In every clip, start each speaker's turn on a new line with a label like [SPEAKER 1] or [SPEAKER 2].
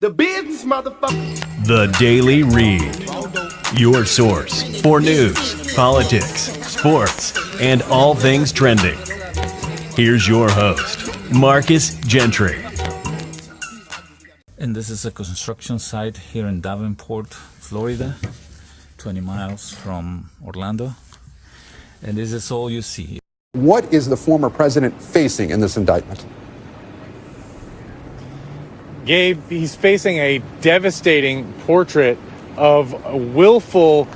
[SPEAKER 1] The business, motherfucker.
[SPEAKER 2] The Daily Read. Your source for news, politics, sports, and all things trending. Here's your host, Marcus Gentry.
[SPEAKER 3] And this is a construction site here in Davenport, Florida, 20 miles from Orlando. And this is all you see.
[SPEAKER 4] What is the former president facing in this indictment?
[SPEAKER 5] Gabe, he's facing a devastating portrait of willful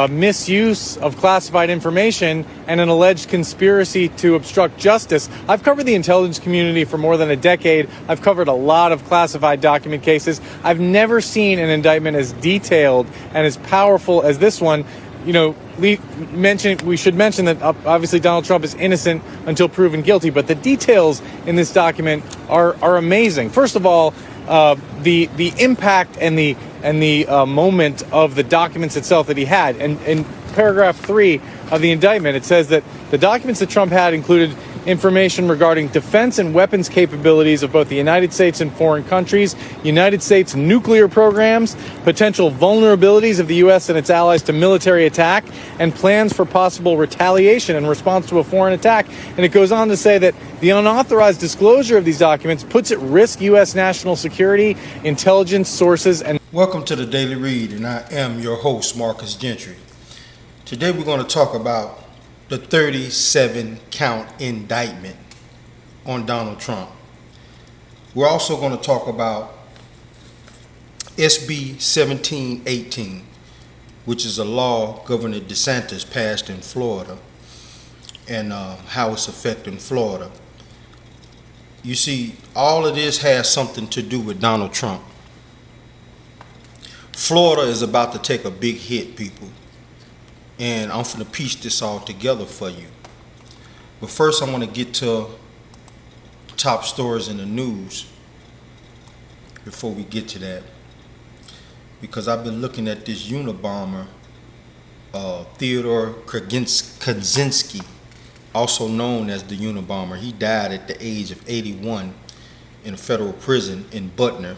[SPEAKER 5] misuse of classified information and an alleged conspiracy to obstruct justice. I've covered the intelligence community for more than a decade. I've covered a lot of classified document cases. I've never seen an indictment as detailed and as powerful as this one. You know, we should mention that obviously Donald Trump is innocent until proven guilty, but the details in this document are amazing. First of all, the impact and the moment of the documents itself that he had. And in paragraph 3 of the indictment, it says that the documents that Trump had included information regarding defense and weapons capabilities of both the United States and foreign countries, United States nuclear programs, potential vulnerabilities of the U.S. and its allies to military attack, and plans for possible retaliation in response to a foreign attack. And it goes on to say that the unauthorized disclosure of these documents puts at risk U.S. national security, intelligence sources, and...
[SPEAKER 6] Welcome to the Daily Read, and I am your host, Marcus Gentry. Today we're going to talk about the 37-count indictment on Donald Trump. We're also going to talk about SB 1718, which is a law Governor DeSantis passed in Florida, and how it's affecting Florida. You see, all of this has something to do with Donald Trump. Florida is about to take a big hit, people. And I'm going to piece this all together for you. But first, I want to get to top stories in the news before we get to that. Because I've been looking at this Unabomber, Theodore Kaczynski, also known as the Unabomber. He died at the age of 81 in a federal prison in Butner.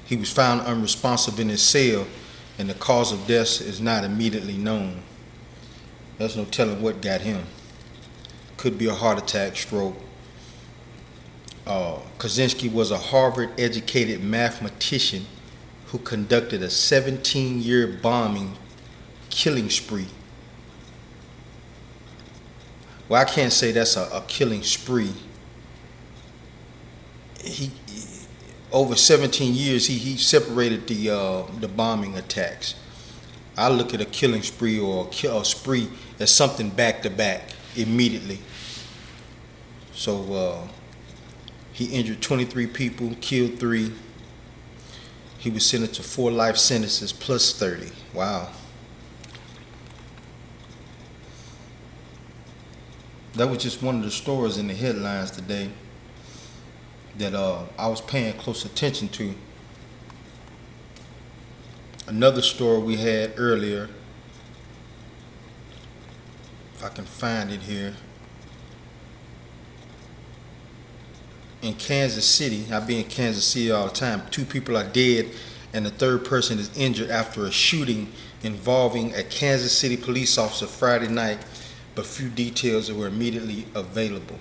[SPEAKER 6] He was found unresponsive in his cell, and the cause of death is not immediately known. There's no telling what got him. Could be a heart attack, stroke. Kaczynski was a Harvard-educated mathematician who conducted a 17-year bombing killing spree. Well, I can't say that's a killing spree. Over 17 years, he separated the bombing attacks. I look at a killing spree or a spree as something back to back immediately. So he injured 23 people, killed 3. He was sentenced to 4 life sentences plus 30. Wow. That was just one of the stories in the headlines today that I was paying close attention to. Another story we had earlier, if I can find it here. In Kansas City, I be in Kansas City all the time, 2 people are dead and the 3rd person is injured after a shooting involving a Kansas City police officer Friday night, but few details were immediately available.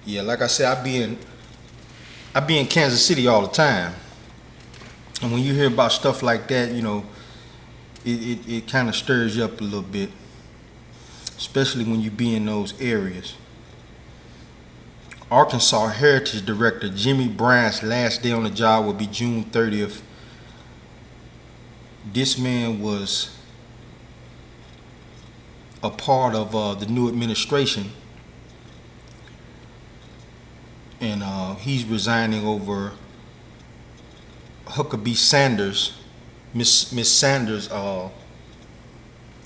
[SPEAKER 6] Yeah, like I said, I be in Kansas City all the time, and when you hear about stuff like that, you know, it kind of stirs you up a little bit, especially when you be in those areas. Arkansas Heritage Director Jimmy Bryant's last day on the job will be June 30th. This man was a part of the new administration, and he's resigning over Huckabee Sanders, Miss Sanders'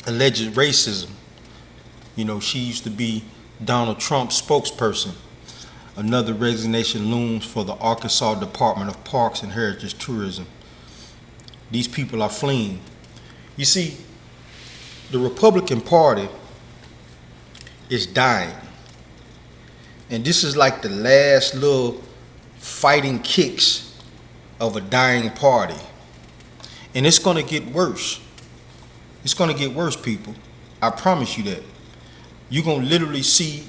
[SPEAKER 6] alleged racism. You know, she used to be Donald Trump's spokesperson. Another resignation looms for the Arkansas Department of Parks and Heritage Tourism. These people are fleeing. You see, the Republican Party is dying. And this is like the last little fighting kicks of a dying party. And it's going to get worse. It's going to get worse, people. I promise you that. You're going to literally see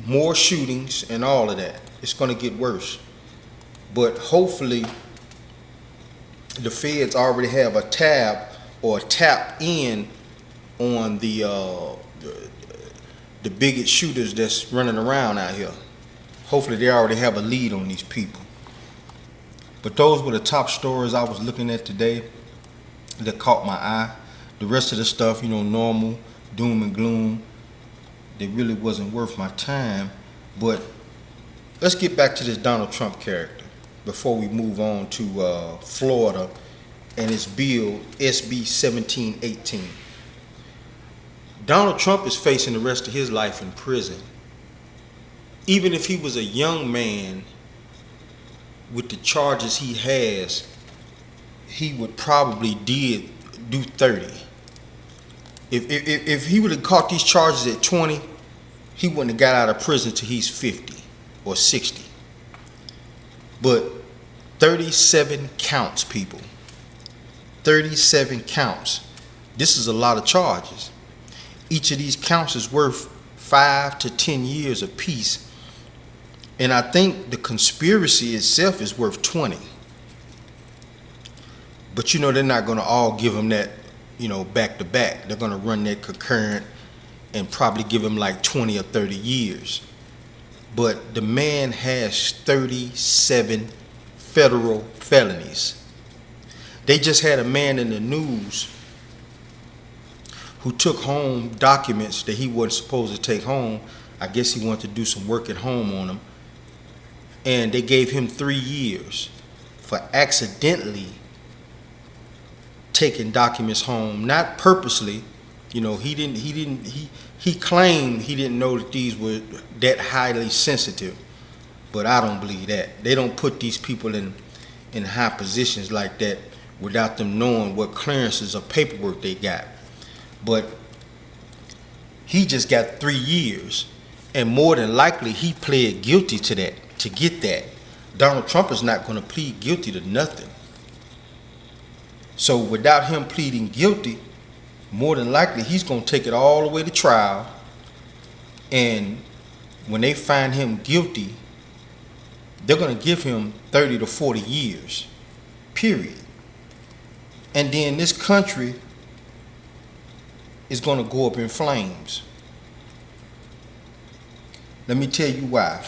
[SPEAKER 6] more shootings and all of that. It's going to get worse. But hopefully, the feds already have a tab or a tap in on the bigot shooters that's running around out here. Hopefully they already have a lead on these people. But those were the top stories I was looking at today that caught my eye. The rest of the stuff, normal, doom and gloom, that really wasn't worth my time. But let's get back to this Donald Trump character before we move on to Florida and his bill, SB 1718. Donald Trump is facing the rest of his life in prison. Even if he was a young man with the charges he has, he would probably do 30. If he would have caught these charges at 20, he wouldn't have got out of prison till he's 50 or 60. But 37 counts, people. 37 counts. This is a lot of charges. Each of these counts is worth 5 to 10 years apiece. And I think the conspiracy itself is worth 20. But they're not going to all give him that, back to back. They're going to run that concurrent and probably give him like 20 or 30 years. But the man has 37 federal felonies. They just had a man in the news who took home documents that he wasn't supposed to take home. I guess he wanted to do some work at home on them. And they gave him 3 years for accidentally taking documents home, not purposely. He claimed he didn't know that these were that highly sensitive, but I don't believe that. They don't put these people in high positions like that without them knowing what clearances or paperwork they got. But he just got 3 years, and more than likely he pled guilty to that, to get that. Donald Trump is not going to plead guilty to nothing. So without him pleading guilty, more than likely he's going to take it all the way to trial, and when they find him guilty, they're going to give him 30 to 40 years, period. And then this country is going to go up in flames. Let me tell you why.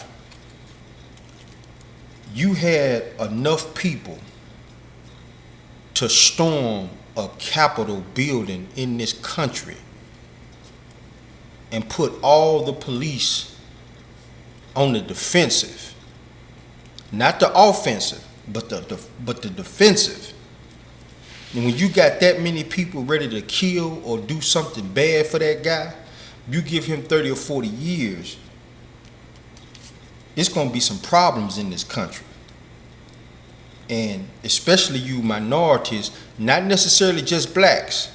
[SPEAKER 6] You had enough people to storm a Capitol building in this country and put all the police on the defensive. Not the offensive, but the defensive. And when you got that many people ready to kill or do something bad for that guy, you give him 30 or 40 years, it's going to be some problems in this country. And especially you minorities, not necessarily just blacks,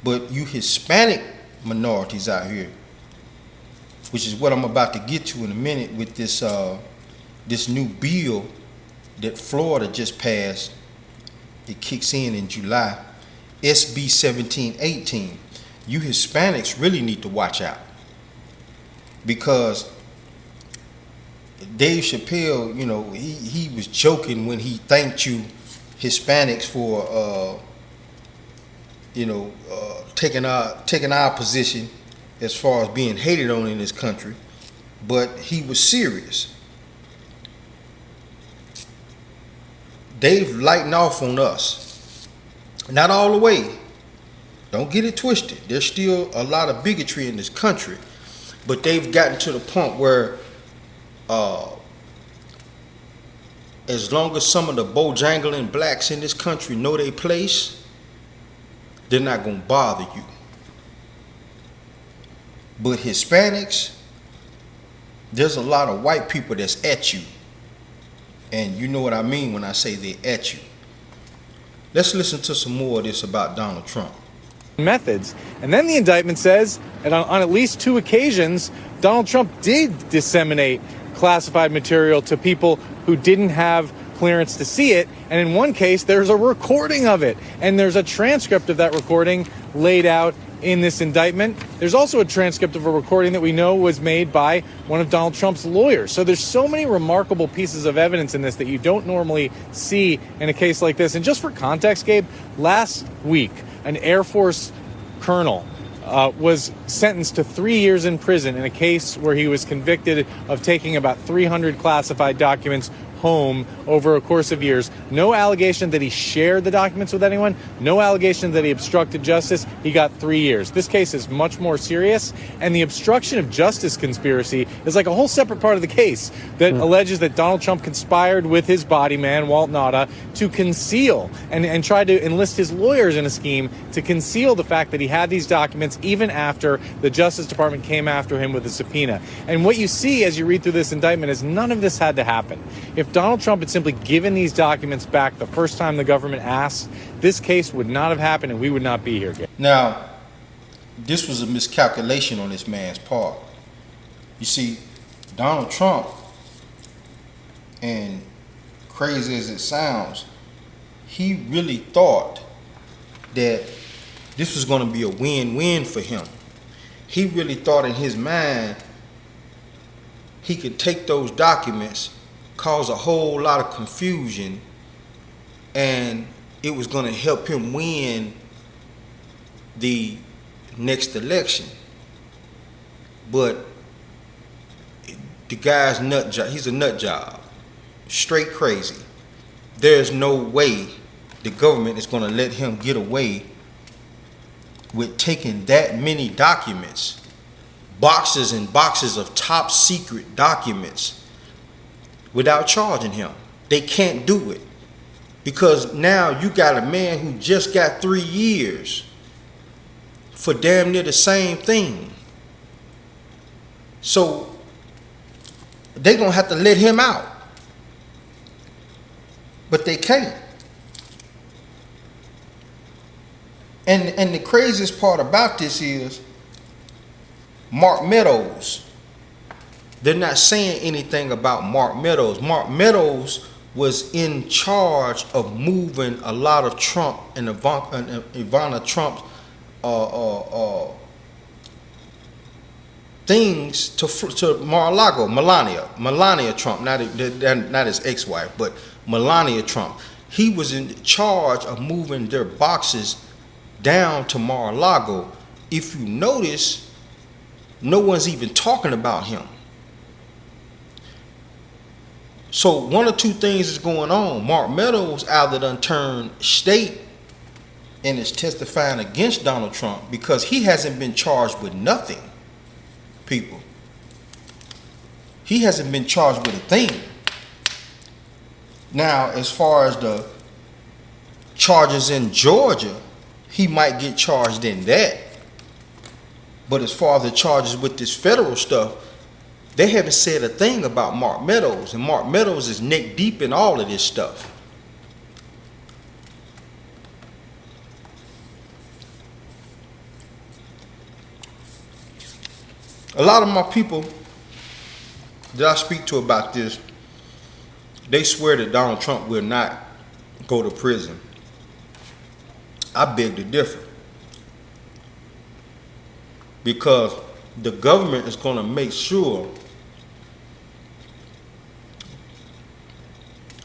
[SPEAKER 6] but you Hispanic minorities out here, which is what I'm about to get to in a minute with this new bill that Florida just passed. It kicks in July, SB 1718. You Hispanics really need to watch out, because Dave Chappelle, he was joking when he thanked you Hispanics for taking our position as far as being hated on in this country, but he was serious. They've lightened off on us. Not all the way. Don't get it twisted. There's still a lot of bigotry in this country, but they've gotten to the point where as long as some of the bojangling blacks in this country know their place, they're not going to bother you. But Hispanics, there's a lot of white people that's at you. And you know what I mean when I say they're at you. Let's listen to some more of this about Donald Trump.
[SPEAKER 5] Methods. And then the indictment says, and on at least 2 occasions, Donald Trump did disseminate classified material to people who didn't have clearance to see it. And in one case, there's a recording of it. And there's a transcript of that recording laid out in this indictment. There's also a transcript of a recording that we know was made by one of Donald Trump's lawyers. So there's so many remarkable pieces of evidence in this that you don't normally see in a case like this. And just for context, Gabe, last week, an Air Force colonel was sentenced to 3 years in prison in a case where he was convicted of taking about 300 classified documents home over a course of years. No allegation that he shared the documents with anyone. No allegation that he obstructed justice. He got 3 years. This case is much more serious, and the obstruction of justice conspiracy is like a whole separate part of the case that alleges that Donald Trump conspired with his body man, Walt Nauta, to conceal and try to enlist his lawyers in a scheme to conceal the fact that he had these documents even after the Justice Department came after him with a subpoena. And what you see as you read through this indictment is none of this had to happen. If Donald Trump had simply given these documents back the first time the government asked, this case would not have happened and we would not be here.
[SPEAKER 6] Now, this was a miscalculation on this man's part. You see, Donald Trump, and crazy as it sounds, he really thought that this was going to be a win-win for him. He really thought in his mind he could take those documents, cause a whole lot of confusion, and it was going to help him win the next election. But the guy's nut job, he's a nut job, straight crazy. There's no way the government is going to let him get away with taking that many documents, boxes and boxes of top secret documents, without charging him. They can't do it, because now you got a man who just got 3 years for damn near the same thing. So they're gonna have to let him out, but they can't. And the craziest part about this is Mark Meadows. They're not saying anything about Mark Meadows. Mark Meadows was in charge of moving a lot of Trump and Ivana Trump's things to Mar-a-Lago. Melania Trump, not his ex-wife, but Melania Trump. He was in charge of moving their boxes down to Mar-a-Lago. If you notice, no one's even talking about him. So one or two things is going on. Mark Meadows either done turned state and is testifying against Donald Trump because he hasn't been charged with nothing, people. He hasn't been charged with a thing. Now, as far as the charges in Georgia, he might get charged in that. But as far as the charges with this federal stuff, they haven't said a thing about Mark Meadows, and Mark Meadows is neck deep in all of this stuff. A lot of my people that I speak to about this, they swear that Donald Trump will not go to prison. I beg to differ, because the government is going to make sure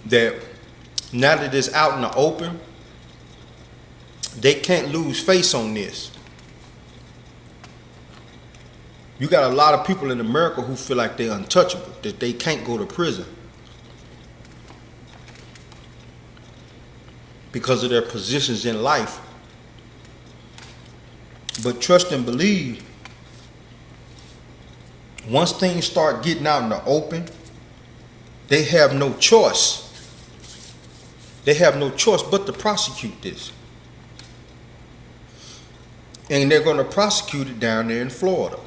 [SPEAKER 6] that now that it's out in the open, they can't lose face on this. You got a lot of people in America who feel like they're untouchable, that they can't go to prison because of their positions in life. But trust and believe, once things start getting out in the open, they have no choice. They have no choice but to prosecute this. And they're going to prosecute it down there in Florida.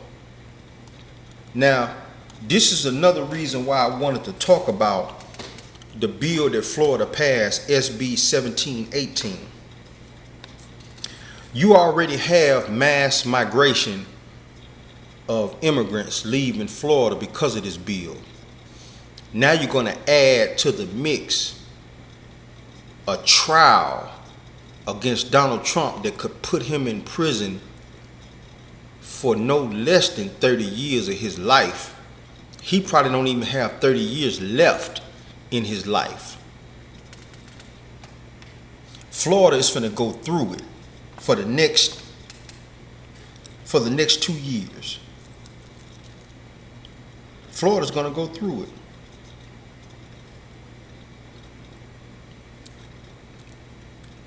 [SPEAKER 6] Now, this is another reason why I wanted to talk about the bill that Florida passed, SB 1718. You already have mass migration of immigrants leaving Florida because of this bill. Now you're going to add to the mix a trial against Donald Trump that could put him in prison for no less than 30 years of his life. He probably don't even have 30 years left in his life. Florida is finna go through it for the next 2 years. Florida's gonna go through it.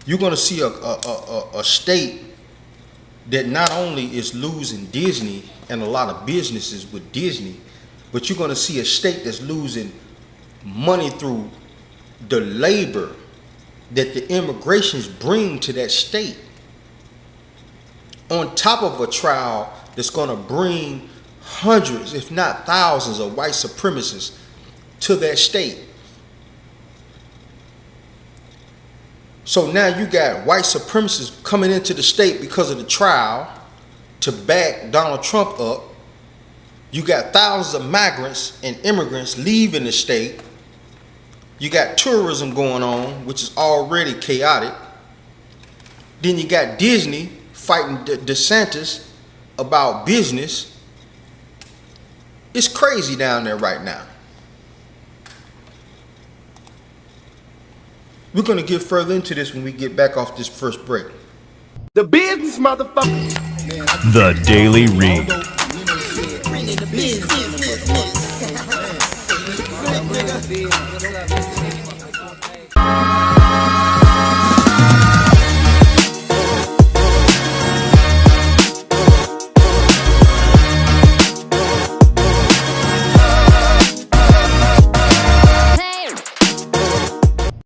[SPEAKER 6] You're gonna see a state that not only is losing Disney and a lot of businesses with Disney, but you're gonna see a state that's losing money through the labor that the immigrations bring to that state. On top of a trial that's gonna bring hundreds, if not thousands, of white supremacists to that state. So now you got white supremacists coming into the state because of the trial to back Donald Trump up. You got thousands of migrants and immigrants leaving the state. You got tourism going on, which is already chaotic. Then you got Disney fighting DeSantis about business. It's crazy down there right now. We're going to get further into this when we get back off this first break.
[SPEAKER 1] The business, motherfucker.
[SPEAKER 2] The Daily Read.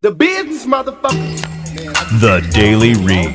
[SPEAKER 1] The business, motherfucker.
[SPEAKER 2] The Daily Read.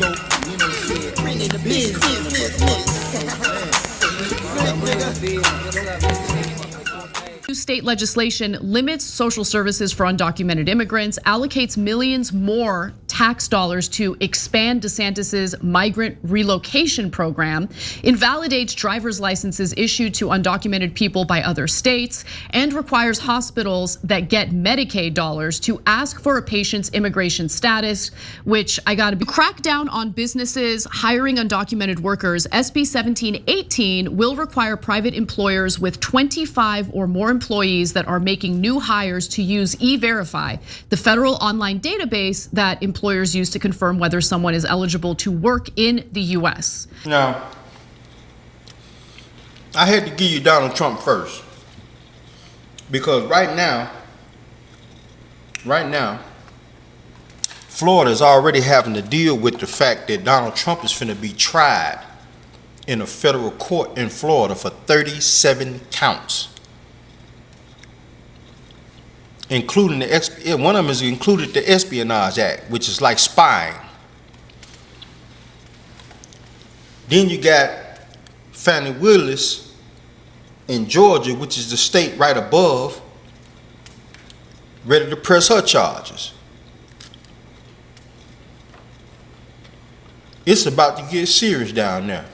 [SPEAKER 7] New state legislation limits social services for undocumented immigrants, allocates millions more tax dollars to expand DeSantis's migrant relocation program, invalidates driver's licenses issued to undocumented people by other states, and requires hospitals that get Medicaid dollars to ask for a patient's immigration status, which I gotta be. Crack down on businesses hiring undocumented workers. SB 1718 will require private employers with 25 or more employees that are making new hires to use E-Verify, the federal online database that employers use to confirm whether someone is eligible to work in the US.
[SPEAKER 6] Now, I had to give you Donald Trump first, because right now, Florida is already having to deal with the fact that Donald Trump is finna be tried in a federal court in Florida for 37 counts. Including one of them is included the Espionage Act, which is like spying. Then you got Fannie Willis in Georgia, which is the state right above, ready to press her charges. It's about to get serious down there.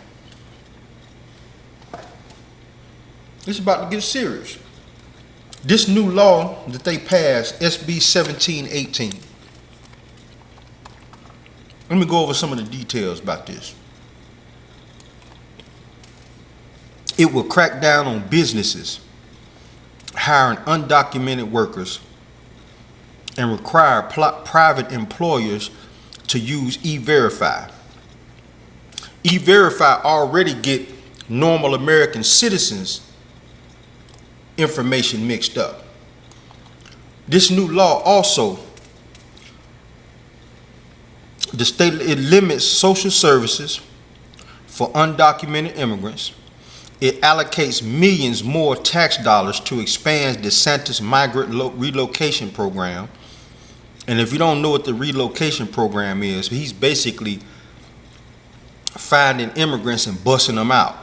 [SPEAKER 6] It's about to get serious. This new law that they passed, SB 1718. Let me go over some of the details about this. It will crack down on businesses hiring undocumented workers and require private employers to use E-Verify. E-Verify already get normal American citizens information mixed up. This new law also, it limits social services for undocumented immigrants. It allocates millions more tax dollars to expand DeSantis migrant relocation program. And if you don't know what the relocation program is, he's basically finding immigrants and busing them out.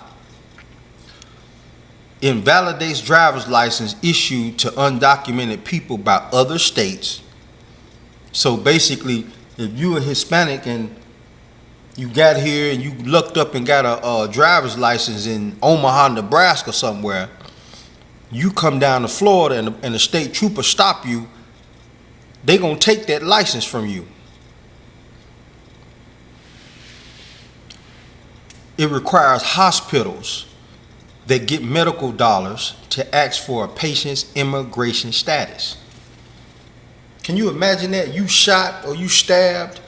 [SPEAKER 6] Invalidates driver's license issued to undocumented people by other states. So basically, if you're a Hispanic and you got here and you looked up and got a driver's license in Omaha, Nebraska somewhere. You come down to Florida and the state trooper stop you, they gonna take that license from you. It requires hospitals that get medical dollars to ask for a patient's immigration status. Can you imagine that? You shot or you stabbed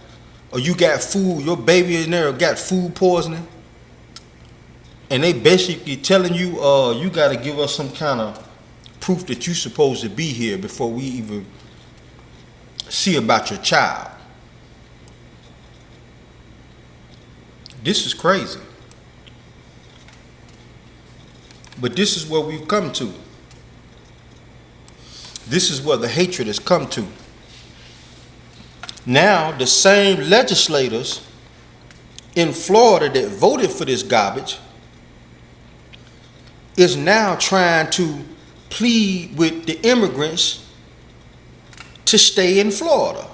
[SPEAKER 6] or you got food, your baby in there got food poisoning, and they basically telling you, you got to give us some kind of proof that you're supposed to be here before we even see about your child. This is crazy. But this is where we've come to. This is where the hatred has come to. Now, the same legislators in Florida that voted for this garbage is now trying to plead with the immigrants to stay in Florida.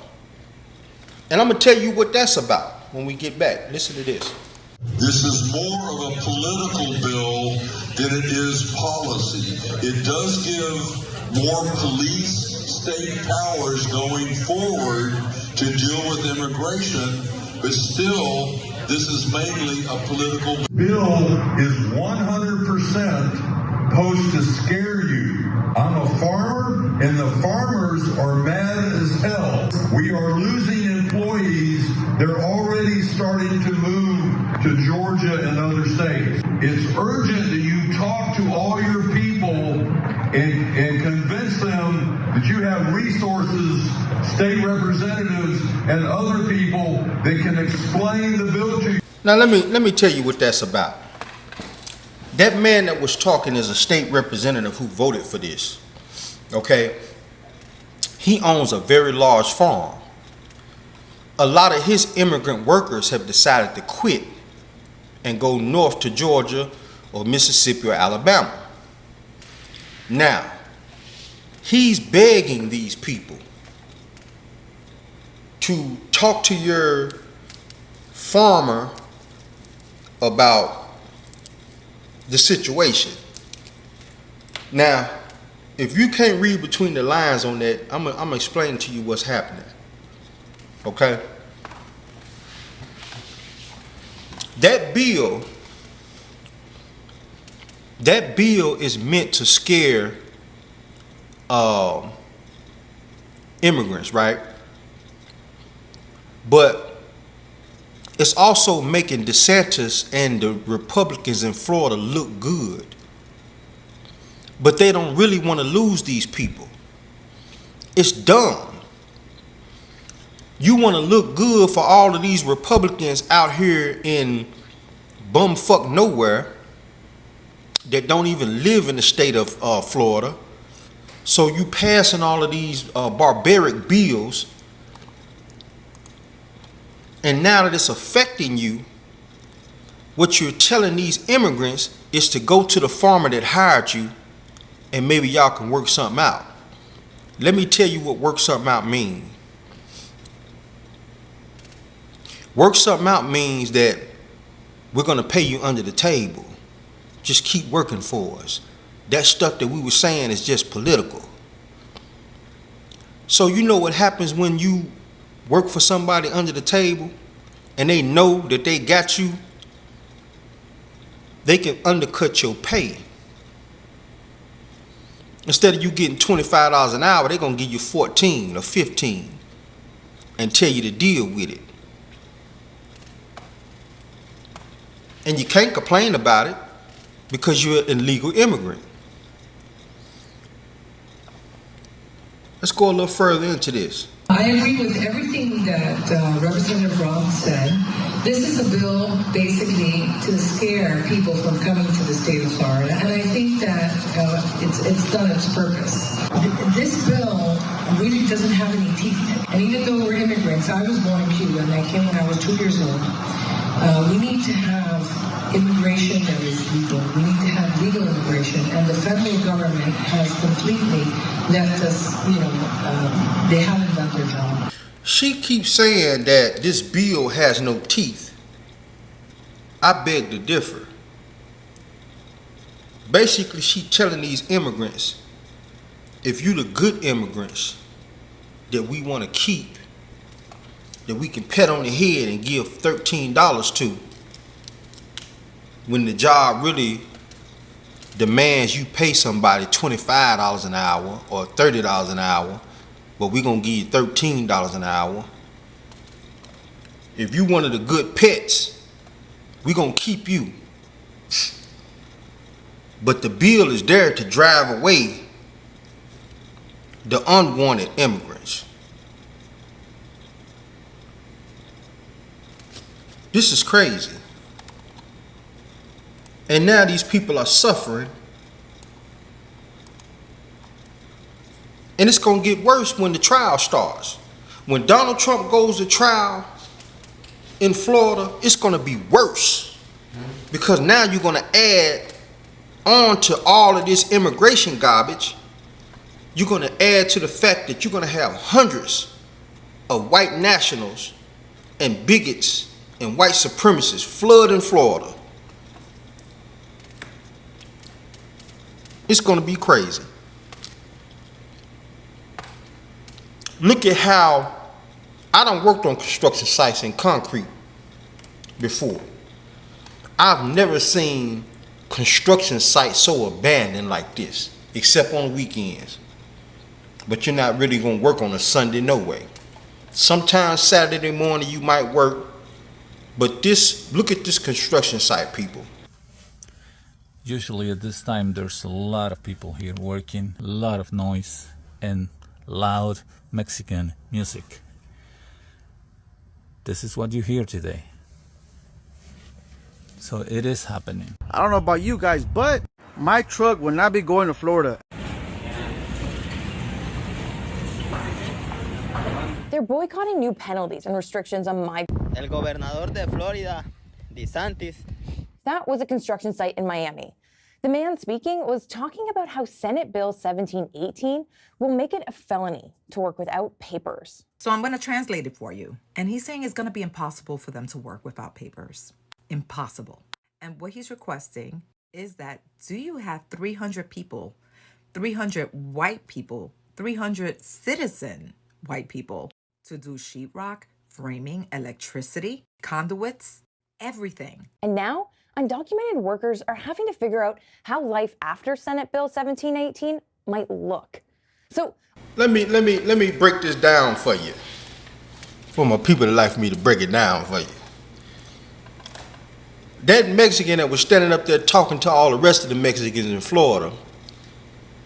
[SPEAKER 6] And I'm going to tell you what that's about when we get back. Listen to this.
[SPEAKER 8] This is more of a political bill than it is policy. It does give more police state powers going forward to deal with immigration, but still, this is mainly a political bill. Is 100% supposed to scare you. I'm a farmer, and the farmers are mad as hell. We are losing employees. They're already starting to move to Georgia and other states. It's urgent that you talk to all your people and convince them that you have resources, state representatives, and other people that can explain the bill to you.
[SPEAKER 6] Now let me tell you what that's about. That man that was talking is a state representative who voted for this. Okay? He owns a very large farm. A lot of his immigrant workers have decided to quit and go north to Georgia or Mississippi or Alabama. Now, he's begging these people to talk to your farmer about the situation. Now, if you can't read between the lines on that, I'm gonna explain to you what's happening. Okay? That bill is meant to scare immigrants, right? But it's also making DeSantis and the Republicans in Florida look good. But they don't really want to lose these people. It's dumb. You want to look good for all of these Republicans out here in bumfuck nowhere that don't even live in the state of Florida. So you passing all of these barbaric bills, and now that it's affecting you, what you're telling these immigrants is to go to the farmer that hired you and maybe y'all can work something out. Let me tell you what work something out means. Work something out means that we're going to pay you under the table. Just keep working for us. That stuff that we were saying is just political. So you know what happens when you work for somebody under the table and they know that they got you? They can undercut your pay. Instead of you getting $25 an hour, they're going to give you 14 or 15 and tell you to deal with it. And you can't complain about it because you're an illegal immigrant. Let's go a little further into this.
[SPEAKER 9] I agree with everything that Representative Roth said. This is a bill basically to scare people from coming to the state of Florida, and I think that it's done its purpose. This bill really doesn't have any teeth in it. And even though we're immigrants, I was born in Cuba and I came when I was 2 years old. We need to have immigration that is legal. We need to have legal immigration, and the federal government has completely left us, they haven't done their job.
[SPEAKER 6] She keeps saying that this bill has no teeth. I beg to differ. Basically, she telling these immigrants, if you the good immigrants that we want to keep, that we can pat on the head and give $13 to, when the job really demands you pay somebody $25 an hour or $30 an hour, but we're going to give you $13 an hour. If you one of the good pets, we're going to keep you. But the bill is there to drive away the unwanted immigrants. This is crazy. And now these people are suffering. And it's going to get worse when the trial starts. When Donald Trump goes to trial in Florida, it's going to be worse. Because now you're going to add on to all of this immigration garbage. You're going to add to the fact that you're going to have hundreds of white nationals and bigots and white supremacists flooding Florida. It's going to be crazy. Look at how I done worked on construction sites in concrete before. I've never seen construction sites so abandoned like this, except on weekends. But you're not really going to work on a Sunday, no way. Sometimes Saturday morning you might work, but this, look at this construction site, people.
[SPEAKER 3] Usually at this time there's a lot of people here working, a lot of noise and loud Mexican music. This is what you hear today. So it is happening.
[SPEAKER 10] I don't know about you guys, but my truck will not be going to Florida.
[SPEAKER 11] They're boycotting new penalties and restrictions on migrants.
[SPEAKER 12] El gobernador de Florida, DeSantis.
[SPEAKER 11] That was a construction site in Miami. The man speaking was talking about how Senate Bill 1718 will make it a felony to work without papers.
[SPEAKER 13] So I'm going to translate it for you. And he's saying it's going to be impossible for them to work without papers. Impossible. And what he's requesting is that, do you have 300 people, 300 white people, 300 citizen white people to do sheetrock, framing, electricity, conduits, everything?
[SPEAKER 11] And now undocumented workers are having to figure out how life after Senate Bill 1718 might look. So
[SPEAKER 6] let me break this down for you. For my people that like for me to break it down for you. That Mexican that was standing up there talking to all the rest of the Mexicans in Florida,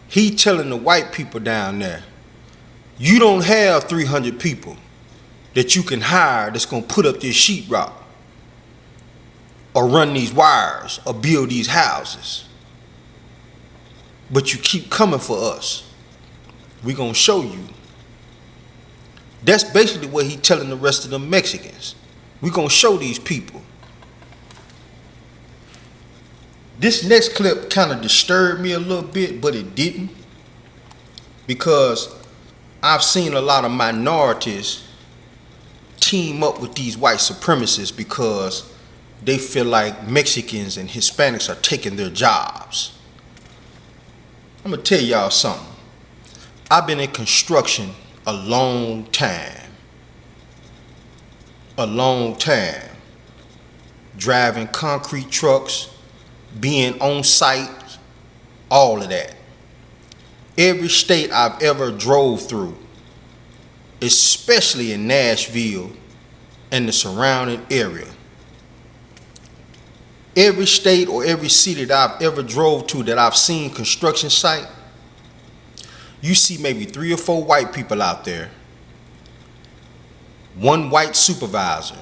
[SPEAKER 6] he telling the white people down there, you don't have 300 people that you can hire that's going to put up this sheetrock or run these wires or build these houses. But you keep coming for us. We're going to show you. That's basically what he's telling the rest of the Mexicans. We're going to show these people. This next clip kind of disturbed me a little bit, but it didn't. Because I've seen a lot of minorities team up with these white supremacists because they feel like Mexicans and Hispanics are taking their jobs. I'm going to tell y'all something. I've been in construction a long time. A long time. Driving concrete trucks, being on site, all of that. Every state I've ever drove through, especially in Nashville and the surrounding area. Every state or every city that I've ever drove to that I've seen construction site, you see maybe 3 or 4 white people out there, 1 white supervisor,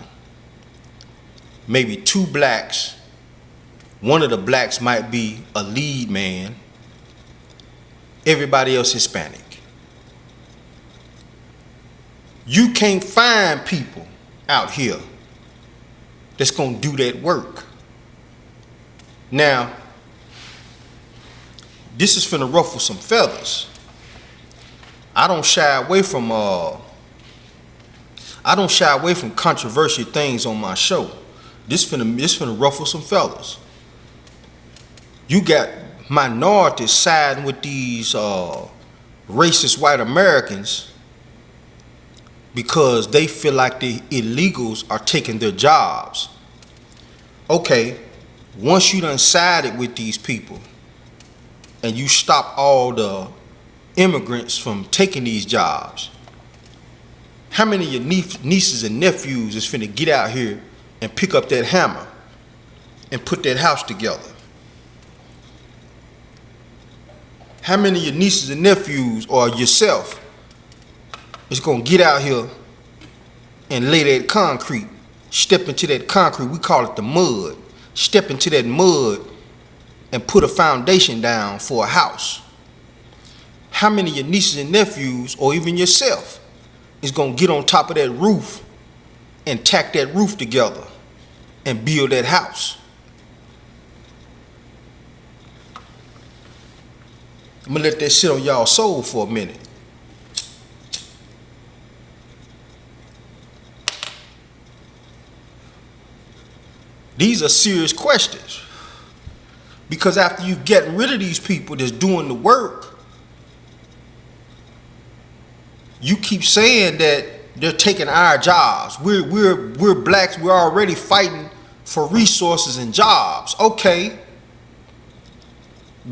[SPEAKER 6] maybe 2 blacks. One of the blacks might be a lead man. Everybody else Hispanic. You can't find people out here that's gonna do that work. Now, this is finna ruffle some feathers. I don't shy away from controversial things on my show. This finna ruffle some fellas. You got minorities siding with these racist white Americans because they feel like the illegals are taking their jobs. Okay, once you done sided with these people and you stop all the immigrants from taking these jobs, how many of your nieces and nephews is finna get out here and pick up that hammer and put that house together? How many of your nieces and nephews or yourself is gonna get out here and lay that concrete, step into that concrete, we call it the mud, step into that mud and put a foundation down for a house? How many of your nieces and nephews or even yourself is gonna get on top of that roof and tack that roof together and build that house? I'm gonna let that sit on y'all soul for a minute. These are serious questions, because after you get rid of these people that's doing the work, you keep saying that they're taking our jobs. We're blacks. We're already fighting for resources and jobs. Okay.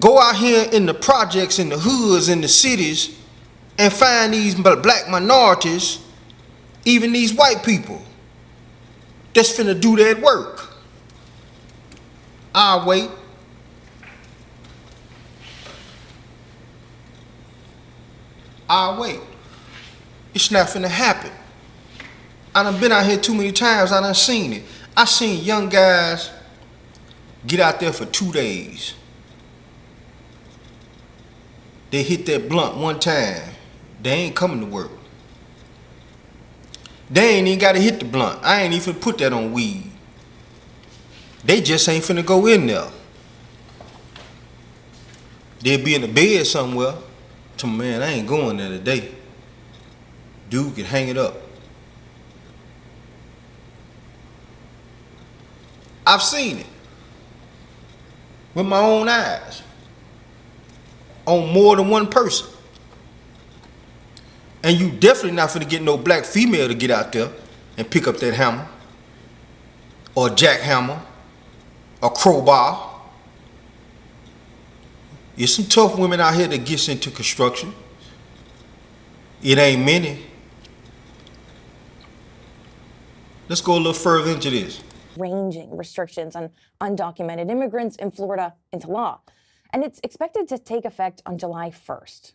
[SPEAKER 6] Go out here in the projects, in the hoods, in the cities, and find these black minorities, even these white people, that's finna do that work. I'll wait. I'll wait. It's not finna happen. I done been out here too many times. I done seen it. I seen young guys get out there for 2 days. They hit that blunt one time, they ain't coming to work. They ain't even gotta hit the blunt. I ain't even put that on weed. They just ain't finna go in there. They'll be in the bed somewhere. Tell me, man, I ain't going there today. Dude can hang it up. I've seen it with my own eyes. On more than one person. And you definitely not finna get no black female to get out there and pick up that hammer or jackhammer or crowbar. There's some tough women out here that gets into construction. It ain't many. Let's go a little further into this.
[SPEAKER 11] Ranging restrictions on undocumented immigrants in Florida into law. And it's expected to take effect on July 1st.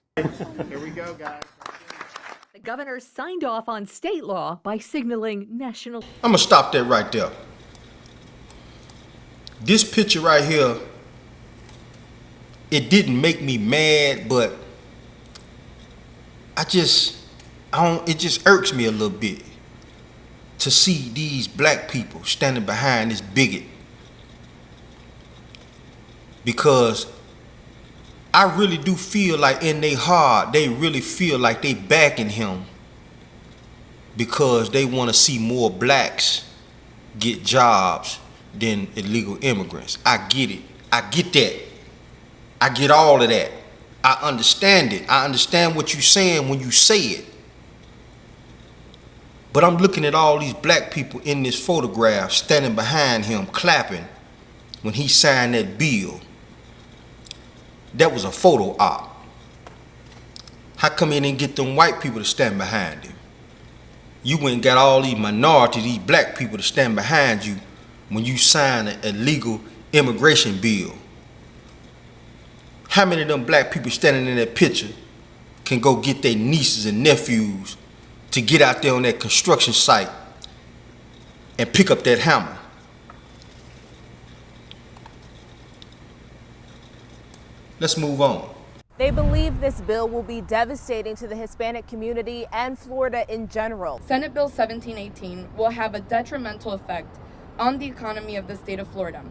[SPEAKER 14] Here we go, guys.
[SPEAKER 15] The governor signed off on state law by signaling national.
[SPEAKER 6] I'm gonna stop that right there. This picture right here, it didn't make me mad, but it just irks me a little bit to see these black people standing behind this bigot. Because I really do feel like in their heart, they really feel like they backing him because they want to see more blacks get jobs than illegal immigrants. I get it. I get that. I get all of that. I understand it. I understand what you're saying when you say it. But I'm looking at all these black people in this photograph standing behind him, clapping when he signed that bill. That was a photo op. How come he didn't get them white people to stand behind him? You went and got all these minorities, these black people to stand behind you when you signed an illegal immigration bill. How many of them black people standing in that picture can go get their nieces and nephews to get out there on that construction site and pick up that hammer? Let's move on.
[SPEAKER 16] They believe this bill will be devastating to the Hispanic community and Florida in general.
[SPEAKER 17] Senate Bill 1718 will have a detrimental effect on the economy of the state of Florida.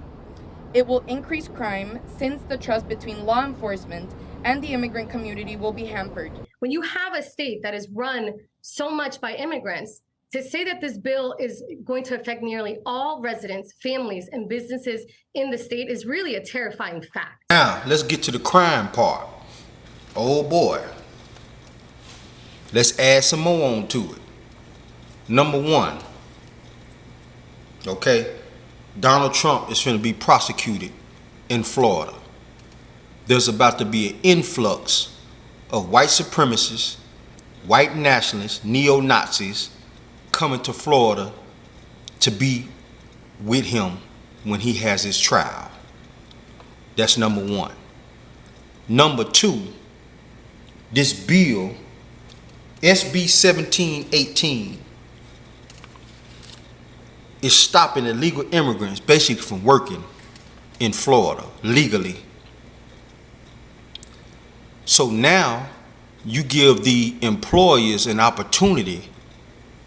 [SPEAKER 17] It will increase crime since the trust between law enforcement and the immigrant community will be hampered.
[SPEAKER 18] When you have a state that is run so much by immigrants,
[SPEAKER 14] To say that this bill is going to affect nearly all residents, families, and businesses in the state is really a terrifying fact.
[SPEAKER 6] Now, let's get to the crime part. Oh boy. Let's add some more on to it. Number one, okay, Donald Trump is going to be prosecuted in Florida. There's about to be an influx of white supremacists, white nationalists, neo-Nazis coming to Florida to be with him when he has his trial. That's number one. Number two, this bill, SB 1718, is stopping illegal immigrants basically from working in Florida legally. So now you give the employers an opportunity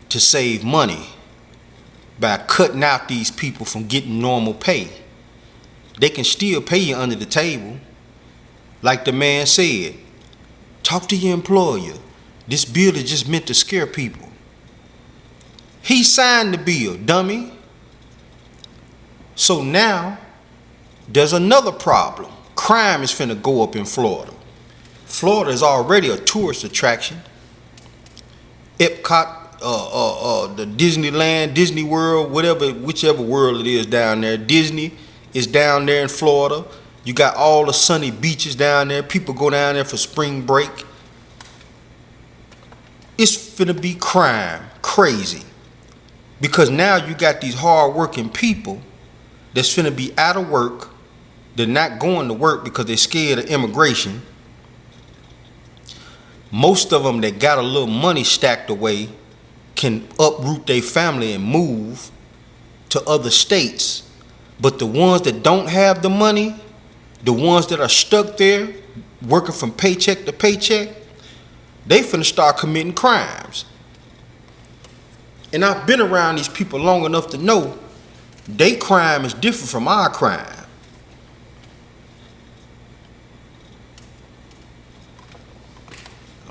[SPEAKER 6] to save money by cutting out these people from getting normal pay. They can still pay you under the table. Like the man said, talk to your employer. This bill is just meant to scare people. He signed the bill, dummy. So now there's another problem. Crime is finna go up in Florida. Florida is already a tourist attraction. Epcot, the Disneyland, Disney World, whichever world it is down there. Disney is down there in Florida. You got all the sunny beaches down there. People go down there for spring break. It's finna be crime, crazy. Because now you got these hard-working people that's finna be out of work. They're not going to work because they're scared of immigration. Most of them that got a little money stacked away can uproot their family and move to other states. But the ones that don't have the money, the ones that are stuck there working from paycheck to paycheck, they finna start committing crimes. And I've been around these people long enough to know their crime is different from our crime.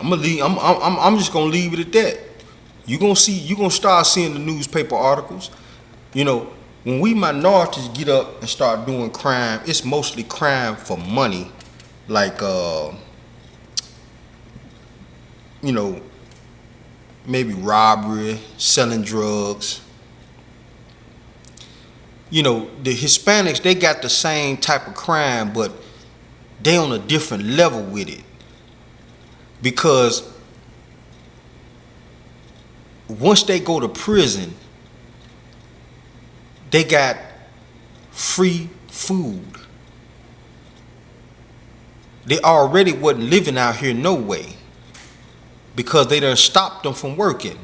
[SPEAKER 6] I'm just gonna leave it at that. You're gonna start seeing the newspaper articles. You know, when we minorities get up and start doing crime, it's mostly crime for money, like you know, maybe robbery, selling drugs. You know, the Hispanics, they got the same type of crime, but they on a different level with it. Because once they go to prison, they got free food. They already wasn't living out here no way, because they done stopped them from working.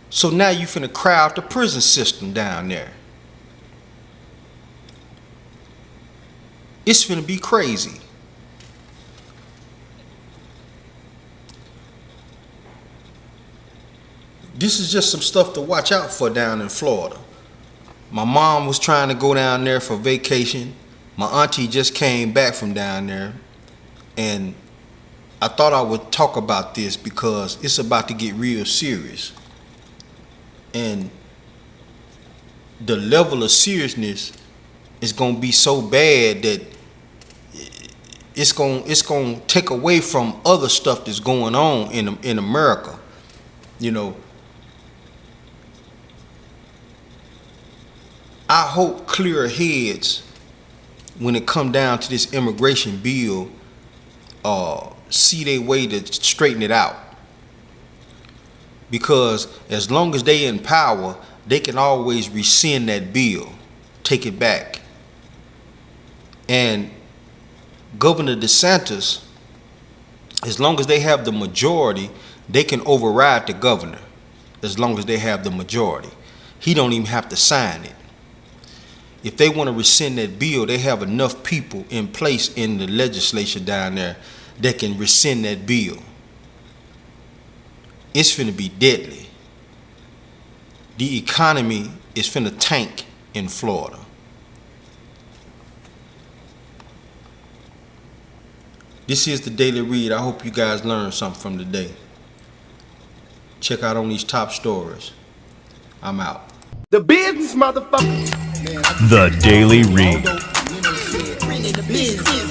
[SPEAKER 6] So now you finna crowd the prison system down there. It's finna be crazy. This is just some stuff to watch out for down in Florida. My mom was trying to go down there for vacation. My auntie just came back from down there, and I thought I would talk about this because it's about to get real serious. And the level of seriousness is going to be so bad that it's going to take away from other stuff that's going on in America. You know, I hope clearer heads when it come down to this immigration bill see their way to straighten it out. Because as long as they in power, they can always rescind that bill, take it back. And Governor DeSantis, as long as they have the majority, they can override the governor as long as they have the majority. He don't even have to sign it. If they want to rescind that bill, they have enough people in place in the legislature down there that can rescind that bill. It's finna be deadly. The economy is finna tank in Florida. This is the Daily Read. I hope you guys learned something from today. Check out on these top stories. I'm out.
[SPEAKER 1] The business, motherfucker.
[SPEAKER 2] The Daily Read.
[SPEAKER 18] Bring it to business.